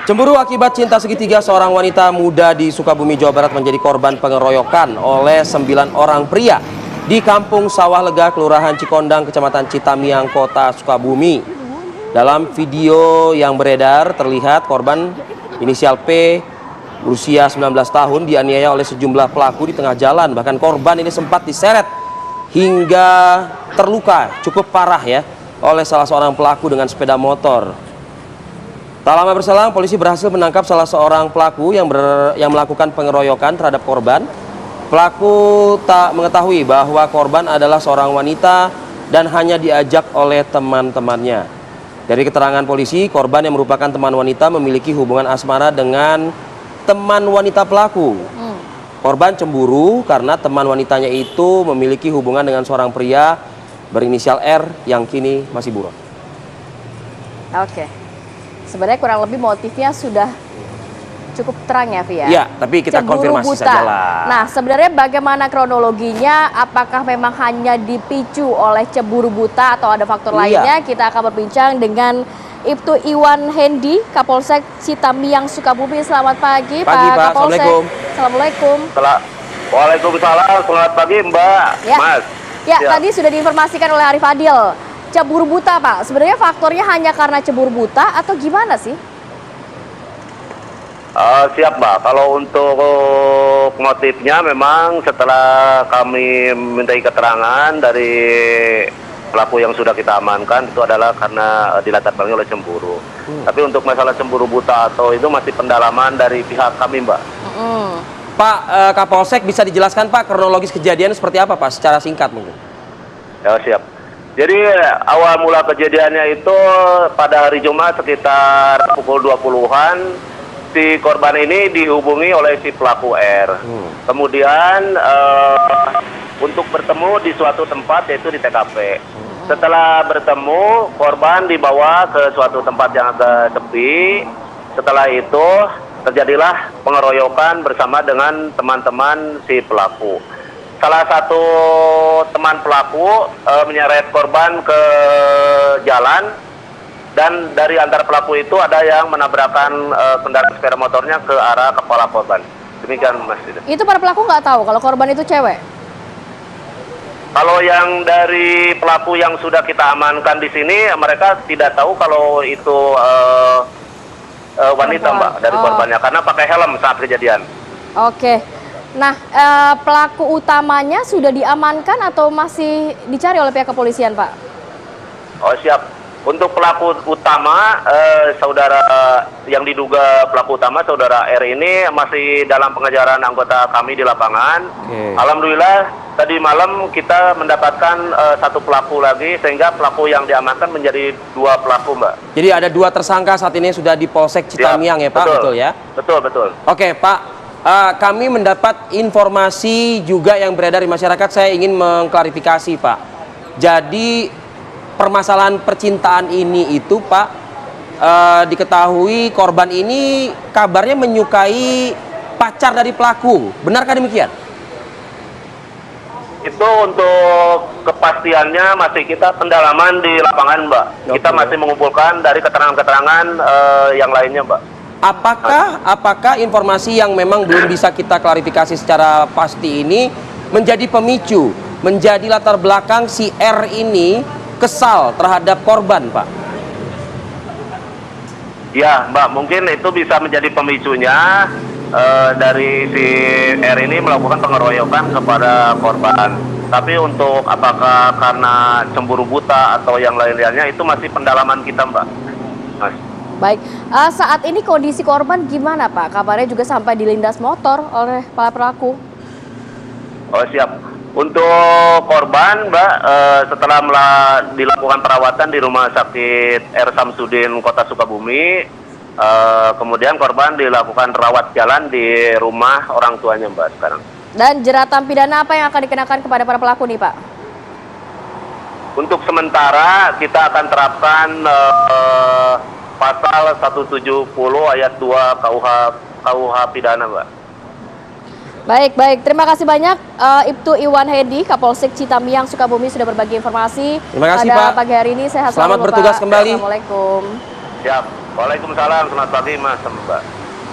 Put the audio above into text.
Cemburu akibat cinta segitiga, seorang wanita muda di Sukabumi, Jawa Barat menjadi korban pengeroyokan oleh 9 orang pria di Kampung Sawah Lega, Kelurahan Cikondang, Kecamatan Citamiang, Kota Sukabumi. Dalam video yang beredar terlihat korban inisial P berusia 19 tahun dianiaya oleh sejumlah pelaku di tengah jalan. Bahkan korban ini sempat diseret hingga terluka cukup parah ya oleh salah seorang pelaku dengan sepeda motor. Tak lama berselang, polisi berhasil menangkap salah seorang pelaku yang melakukan pengeroyokan terhadap korban. Pelaku tak mengetahui bahwa korban adalah seorang wanita dan hanya diajak oleh teman-temannya. Dari keterangan polisi, korban yang merupakan teman wanita memiliki hubungan asmara dengan teman wanita pelaku. Korban cemburu karena teman wanitanya itu memiliki hubungan dengan seorang pria berinisial R yang kini masih buron. Oke. Sebenarnya kurang lebih motifnya sudah cukup terang ya, Via? Iya, tapi kita konfirmasi saja lah. Nah, sebenarnya bagaimana kronologinya? Apakah memang hanya dipicu oleh cemburu buta atau ada faktor lainnya? Kita akan berbincang dengan Ibtu Iwan Hendi, Kapolsek Citamiang, Sukabumi. Selamat pagi, Pak Kapolsek. Assalamualaikum. Assalamualaikum. Waalaikumsalam, selamat pagi Mbak, ya. Mas. Ya, tadi sudah diinformasikan oleh Arif Adil. Cemburu buta, Pak. Sebenarnya faktornya hanya karena cemburu buta atau gimana sih? Siap Mbak, kalau untuk motifnya memang setelah kami mintai keterangan dari pelaku yang sudah kita amankan, itu adalah karena dilatar belakangi oleh cemburu. Tapi untuk masalah cemburu buta atau itu masih pendalaman dari pihak kami Mbak. Pak Kapolsek, bisa dijelaskan Pak kronologis kejadian seperti apa Pak secara singkat mungkin? Ya siap. Jadi awal mula kejadiannya itu pada hari Jumat sekitar pukul 20-an, si korban ini dihubungi oleh si pelaku R. Kemudian untuk bertemu di suatu tempat yaitu di TKP. Setelah bertemu, korban dibawa ke suatu tempat yang agak sepi. Setelah itu terjadilah pengeroyokan bersama dengan teman-teman si pelaku. Salah satu teman pelaku menyeret korban ke jalan, dan dari antar pelaku itu ada yang menabrakkan kendaraan sepeda motornya ke arah kepala korban. Demikian Mas. Itu para pelaku nggak tahu kalau korban itu cewek? Kalau yang dari pelaku yang sudah kita amankan di sini, mereka tidak tahu kalau itu wanita Mbak dari korbannya, karena pakai helm saat kejadian. Oke. Nah, pelaku utamanya sudah diamankan atau masih dicari oleh pihak kepolisian, Pak? Oh siap. Untuk pelaku utama, saudara yang diduga pelaku utama, saudara R ini masih dalam pengejaran anggota kami di lapangan. Alhamdulillah, tadi malam kita mendapatkan satu pelaku lagi, sehingga pelaku yang diamankan menjadi 2 pelaku, Mbak. Jadi ada 2 tersangka saat ini sudah di Polsek Citamiang ya Pak, betul ya? Betul. Oke Pak. Kami mendapat informasi juga yang beredar di masyarakat, saya ingin mengklarifikasi Pak. Jadi permasalahan percintaan ini itu Pak, diketahui korban ini kabarnya menyukai pacar dari pelaku, benarkah demikian? Itu untuk kepastiannya masih kita pendalaman di lapangan Mbak. Kita masih mengumpulkan dari keterangan-keterangan yang lainnya Mbak. Apakah informasi yang memang belum bisa kita klarifikasi secara pasti ini menjadi pemicu, menjadi latar belakang si R ini kesal terhadap korban, Pak? Ya, Mbak, mungkin itu bisa menjadi pemicunya dari si R ini melakukan pengeroyokan kepada korban. Tapi untuk apakah karena cemburu buta atau yang lain-lainnya itu masih pendalaman kita, Mbak. Mas. Baik, saat ini kondisi korban gimana Pak? Kabarnya juga sampai dilindas motor oleh para pelaku. Oh siap. Untuk korban Mbak, setelah dilakukan perawatan di Rumah Sakit R. Samsudin Kota Sukabumi, kemudian korban dilakukan rawat jalan di rumah orang tuanya Mbak sekarang. Dan jeratan pidana apa yang akan dikenakan kepada para pelaku nih Pak? Untuk sementara kita akan terapkan pasal 170 ayat 2 KUH pidana, Mbak. Baik. Terima kasih banyak Ibtu Iwan Hendi, Kapolsek Citamiang, Sukabumi sudah berbagi informasi. Terima kasih pada Pak. pagi hari ini. Sehat selamat selalu bertugas Pak. kembali. Assalamualaikum. Siap. Waalaikumsalam. Selamat pagi Mas Mbak.